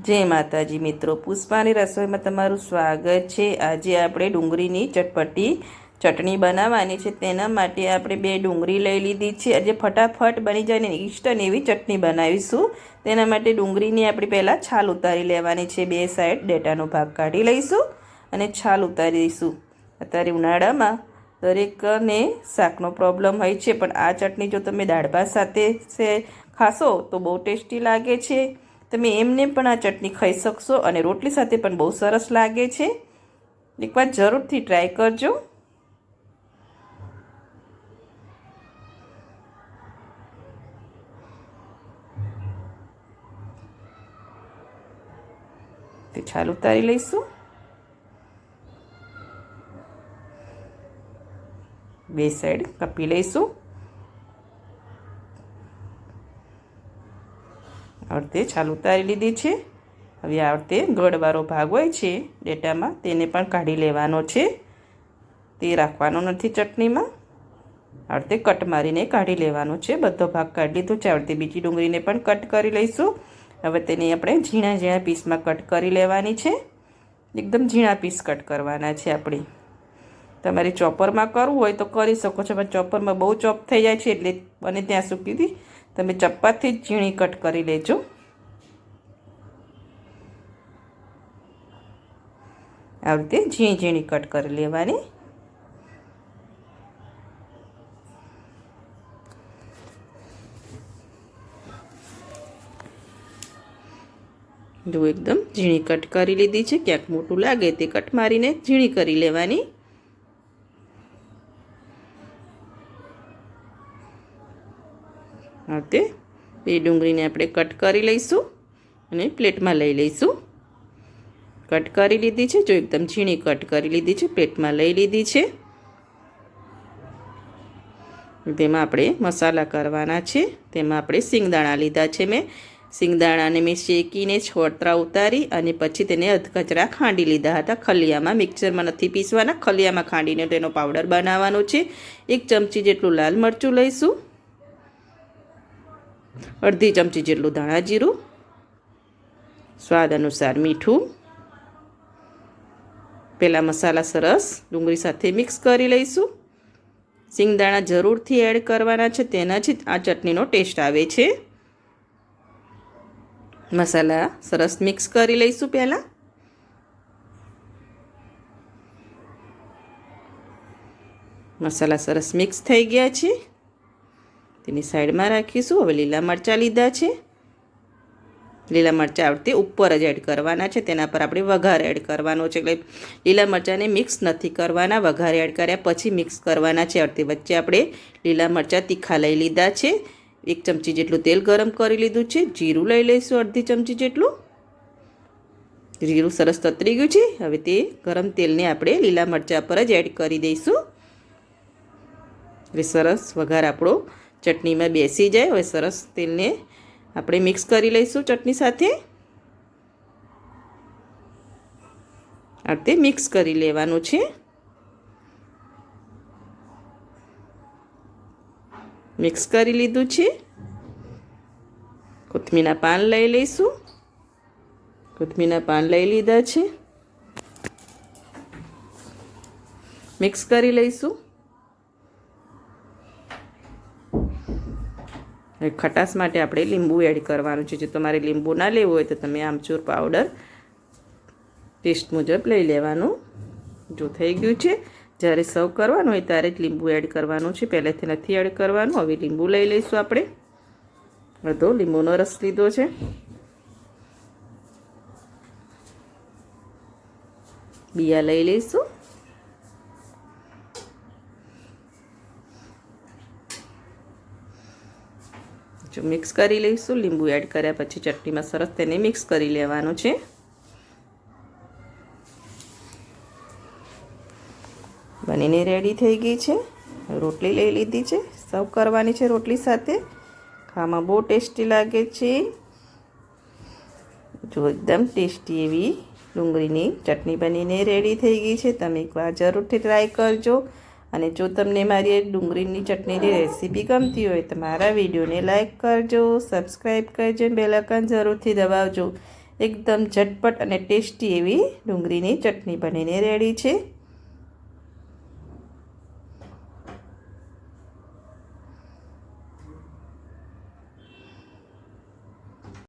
જય માતાજી મિત્રો, પુષ્પાની રસોઈમાં તમારું સ્વાગત છે। આજે આપણે ડુંગળીની ચટપટી ચટણી બનાવવાની છે। તેના માટે આપણે 2 ડુંગળી લઈ લીધી છે। આજે ફટાફટ બની જાય ને ઇન્સ્ટન્ટ એવી ચટણી બનાવીશું। તેના માટે ડુંગળીની આપણે પહેલાં છાલ ઉતારી લેવાની છે। 2 સાઈડ ડેટાનો ભાગ કાઢી લઈશું અને છાલ ઉતારી દઈશું। અત્યારે ઉનાળામાં દરેકને શાકનો પ્રોબ્લેમ હોય છે, પણ આ ચટણી જો તમે દાળ ભાત સાથે ખાશો તો બહુ ટેસ્ટી લાગે છે। તમે એમને પણ આ ચટણી ખાઈ શકશો અને રોટલી સાથે પણ બહુ સરસ લાગે છે। એકવાર જરૂરથી ટ્રાય કરજો। તે છાલ ઉતારી લઈશું। 2 સાઈડ કાપી લઈશું। આવતે છાલ ઉતારી લીધી છે। હવે આવતે ગળવાળો ભાગ હોય છે ડેટામાં, તેને પણ કાઢી લેવાનો છે। તે રાખવાનો નથી ચટણીમાં। આવતે કટ મારીને કાઢી લેવાનો છે। બધો ભાગ કાઢી લીધો છે। આવતે બીજી ડુંગળીને પણ કટ કરી લઈશું। હવે તેને આપણે ઝીણા ઝીણા પીસમાં કટ કરી લેવાની છે। એકદમ ઝીણા પીસ કટ કરવાના છે આપણે। તમારે ચોપરમાં કરવું હોય તો કરી શકો છો, પણ ચોપરમાં બહુ ચોપ થઈ જાય છે, એટલે બને ત્યાં સુધી તમે ચપ્પાથી જ ઝીણી કટ કરી લેજો। આ રીતે ઝીણી ઝીણી કટ કરી લેવાની। જો એકદમ ઝીણી કટ કરી લીધી છે। ક્યાંક મોટું લાગે તે કટ મારીને ઝીણી કરી લેવાની। આ રીતે 2 ડુંગળીને આપણે કટ કરી લઈશું અને પ્લેટમાં લઈ લઈશું। કટ કરી લીધી છે, જો એકદમ ઝીણી કટ કરી લીધી છે, પ્લેટમાં લઈ લીધી છે। તેમાં આપણે મસાલા કરવાના છે। તેમાં આપણે સિંગદાણા લીધા છે। મેં સિંગદાણાને શેકીને છોતરા ઉતારી અને પછી તેને અધકચરા ખાંડી લીધા હતા। ખલિયામાં, મિક્સરમાં નથી પીસવાના, ખલિયામાં ખાંડીને તેનો પાવડર બનાવવાનો છે। 1 ચમચી જેટલું લાલ મરચું લઈશું, અડધી ચમચી જેટલું ધાણા જીરું, સ્વાદ અનુસાર મીઠું। પહેલાં મસાલા સરસ ડુંગળી સાથે મિક્સ કરી લઈશું। સિંગદાણા જરૂરથી એડ કરવાના છે, તેનાથી આ ચટણીનો ટેસ્ટ આવે છે। મસાલા સરસ મિક્સ કરી લઈશું। પહેલાં મસાલા સરસ મિક્સ થઈ ગયા છે, તેની સાઈડમાં રાખીશું। હવે લીલા મરચાં લીધા છે। લીલા મરચાં આવતે ઉપર જ એડ કરવાના છે, તેના પર આપણે વઘાર એડ કરવાનો છે। એટલે લીલા મરચાંને મિક્સ નથી કરવાના, વઘાર એડ કર્યા પછી મિક્સ કરવાના છે। આવતે વચ્ચે આપણે લીલા મરચાં તીખા લઈ લીધા છે। 1 ચમચી જેટલું તેલ ગરમ કરી લીધું છે। જીરું લઈ લઈશું, અડધી ચમચી જેટલું। જીરું સરસ તતરી ગયું છે। હવે તે ગરમ તેલને આપણે લીલા મરચાં પર જ એડ કરી દઈશું। હવે સરસ વઘાર આપણો ચટણીમાં બેસી જાય। હવે સરસ તેલને આપણે મિક્સ કરી લઈશું ચટણી સાથે। આ રીતે મિક્સ કરી લેવાનું છે। મિક્સ કરી લીધું છે। કોથમીરના પાન લઈ લઈશું। કોથમીરના પાન લઈ લીધા છે। મિક્સ કરી લઈશું। ખટાશ માટે આપણે લીંબુ એડ કરવાનું છે। જો તમારે લીંબુ ના લેવું હોય તો તમે આમચૂર પાવડર ટેસ્ટ મુજબ લઈ લેવાનું। જો થઈ ગયું છે, જ્યારે સર્વ કરવાનું હોય ત્યારે જ લીંબુ એડ કરવાનું છે, પહેલેથી નથી એડ કરવાનું। હવે લીંબુ લઈ લઈશું આપણે। અડધો લીંબુનો રસ લીધો છે। બિયા લઈ લઈશું। જો મિક્સ કરી લઈશું। લીંબુ એડ કર્યા પછી ચટણીમાં સરસ તેને મિક્સ કરી લેવાનું છે। બનીને રેડી થઈ ગઈ છે। રોટલી લઈ લીધી છે, સર્વ કરવાની છે રોટલી સાથે। ખાવામાં બહુ ટેસ્ટી લાગે છે। જો એકદમ ટેસ્ટી એવી ડુંગળીની ચટણી બનીને રેડી થઈ ગઈ છે। તમે એકવાર જરૂરથી ટ્રાય કરજો। અને જો તમને મારી ડુંગળીની ચટણીની રેસીપી ગમતી હોય તો મારા વિડીયોને લાઈક કરજો, સબસ્ક્રાઈબ કરજો, બેલ આઇકન જરૂરથી દબાવજો, એકદમ ઝટપટ અને ટેસ્ટી એવી ડુંગળીની ચટણી બનીને રેડી છે।